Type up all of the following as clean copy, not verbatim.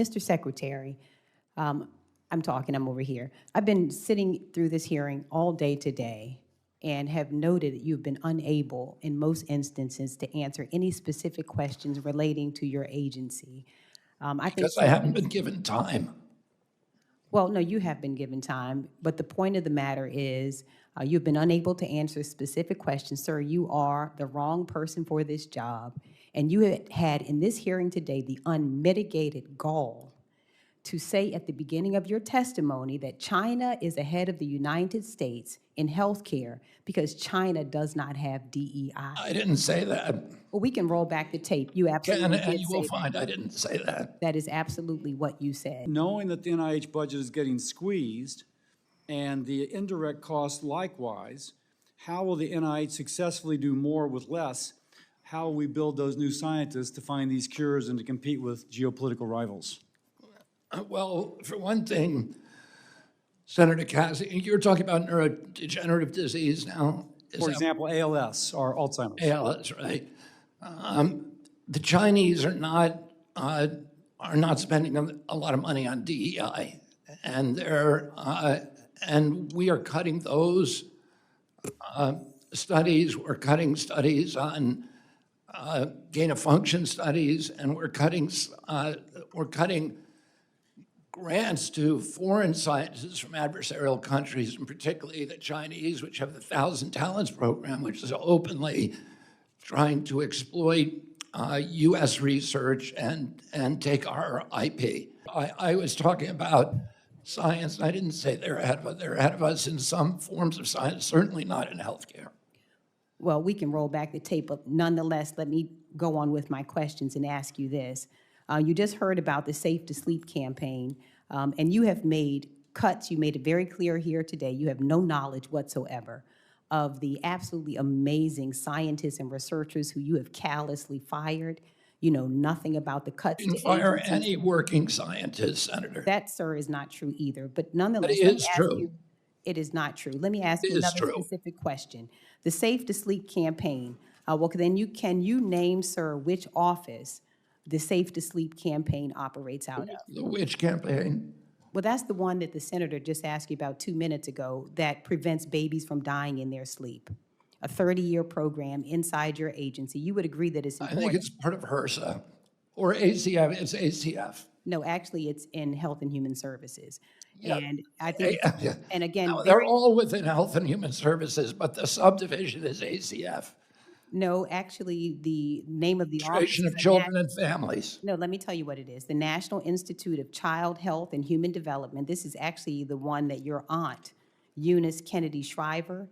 Mr. Secretary, I'm over here. I've been sitting through this hearing all day today and have noted that you've been unable, in most instances, to answer any specific questions relating to your agency. I think, Because I haven't been given time. well, no, you have been given time, but the point of the matter is you've been unable to answer specific questions. Sir, you are the wrong person for this job. And you had in this hearing today the unmitigated gall to say at the beginning of your testimony that China is ahead of the United States in healthcare because China does not have DEI. I didn't say that. Well, we can roll back the tape. You absolutely And did you say will that. find I didn't say that. That is absolutely what you said. Knowing that the NIH budget is getting squeezed and the indirect costs likewise, how will the NIH successfully do more with less? How will we build those new scientists to find these cures and to compete with geopolitical rivals? Well, for one thing, Senator Cassidy, you're talking about neurodegenerative disease now? For example, ALS or Alzheimer's. ALS, right? The Chinese are not spending a lot of money on DEI, and and we are cutting those studies. We're cutting studies on gain of function studies, and we're cutting grants to foreign scientists from adversarial countries, and particularly the Chinese, which have the 1,000 Talents program, which is openly trying to exploit U.S. research and take our IP. I was talking about science, and I didn't say they're ahead of us. They're ahead of us in some forms of science, certainly not in healthcare. Well, we can roll back the tape, but nonetheless, let me go on with my questions and ask you this. You just heard about the Safe to Sleep campaign, and you have made cuts. You made it very clear here today. You have no knowledge whatsoever of the absolutely amazing scientists and researchers who you have callously fired. You know nothing about the cuts. Didn't fire any working scientists, Senator. That, sir, is not true either. But nonetheless, But it is true. It is not true. Let me ask you another specific question. The Safe to Sleep campaign. Well, then can you name, sir, which office the Safe to Sleep campaign operates out of? The which campaign? Well, that's the one that the senator just asked you about 2 minutes ago that prevents babies from dying in their sleep. A 30-year program inside your agency. You would agree that it's important. I think it's part of HRSA or ACF. It's ACF. No, actually, it's in Health and Human Services. Yeah. And I think, and again, No, they're all within Health and Human Services, but the subdivision is ACF. no, actually, the name of the office. Administration of Children and Families. No, let me tell you what it is. The National Institute of Child Health and Human Development. This is actually the one that your aunt, Eunice Kennedy Shriver,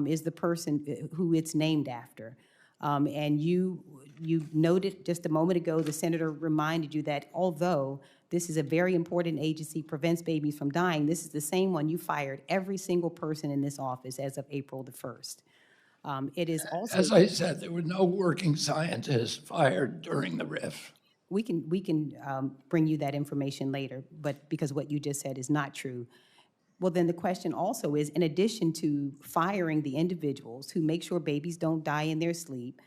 is the person who it's named after. And you noted just a moment ago, the senator reminded you that although this is a very important agency, prevents babies from dying, this is the same one you fired every single person in this office as of April the 1st. It is also, As I said, there were no working scientists fired during the RIF. we can bring you that information later, but because what you just said is not true. Well, then the question also is, in addition to firing the individuals who make sure babies don't die in their sleep,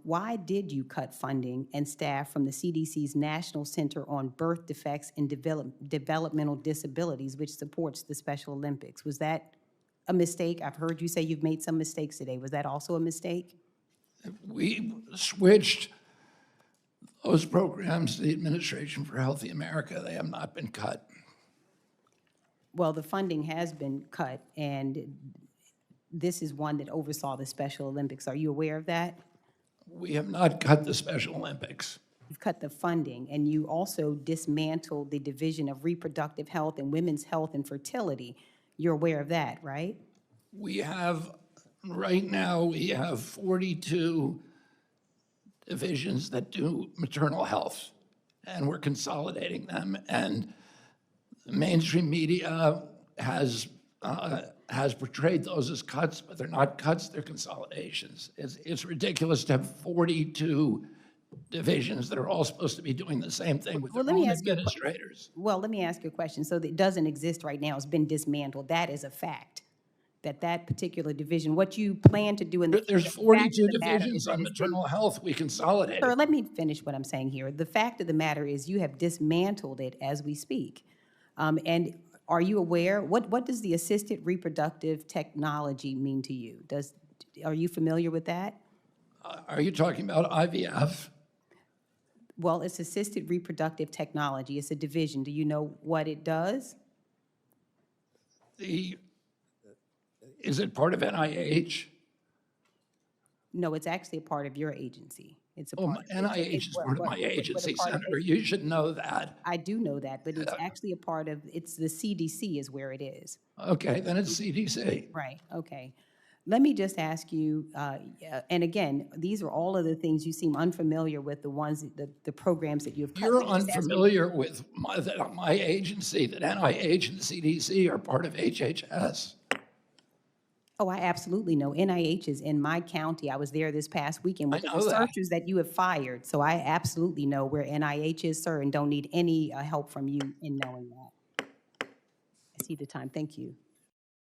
why did you cut funding and staff from the CDC's National Center on Birth Defects and Developmental Disabilities, which supports the Special Olympics? Was that a mistake? I've heard you say you've made some mistakes today. Was that also a mistake? We switched those programs to the Administration for Healthy America. They have not been cut. Well, the funding has been cut, and this is one that oversaw the Special Olympics. Are you aware of that? We have not cut the Special Olympics. You've cut the funding, and you also dismantled the Division of Reproductive Health and Women's Health and Fertility. You're aware of that, right? We have, right now, we have 42 divisions that do maternal health, and we're consolidating them. And the mainstream media has portrayed those as cuts, but they're not cuts, they're consolidations. It's ridiculous to have 42 divisions that are all supposed to be doing the same thing with their own administrators. Well, let me ask you a question. So that doesn't exist right now. It's been dismantled. That is a fact. that particular division, what you plan to do in the There's the fact of 42 the matter is divisions that on it's been. maternal health. We consolidated. Sir, let me finish what I'm saying here. The fact of the matter is you have dismantled it as we speak. And are you aware, what does the assisted reproductive technology mean to you? Are you familiar with that? Are you talking about IVF? Well, it's assisted reproductive technology. It's a division. Do you know what it does? Is it part of NIH? No, it's actually a part of your agency. It's a Oh, part. NIH is part of my agency, a part of Senator. it. You should know that. I do know that, but it's actually a part of, it's the CDC is where it is. Okay, then it's CDC. Right, okay. Let me just ask you, and again, these are all of the things you seem unfamiliar with, the programs that you have. You're unfamiliar with my agency, that NIH and CDC are part of HHS. Oh, I absolutely know. NIH is in my county. I was there this past weekend with the I know that. researchers that you have fired. So I absolutely know where NIH is, sir, and don't need any help from you in knowing that. I see the time. Thank you.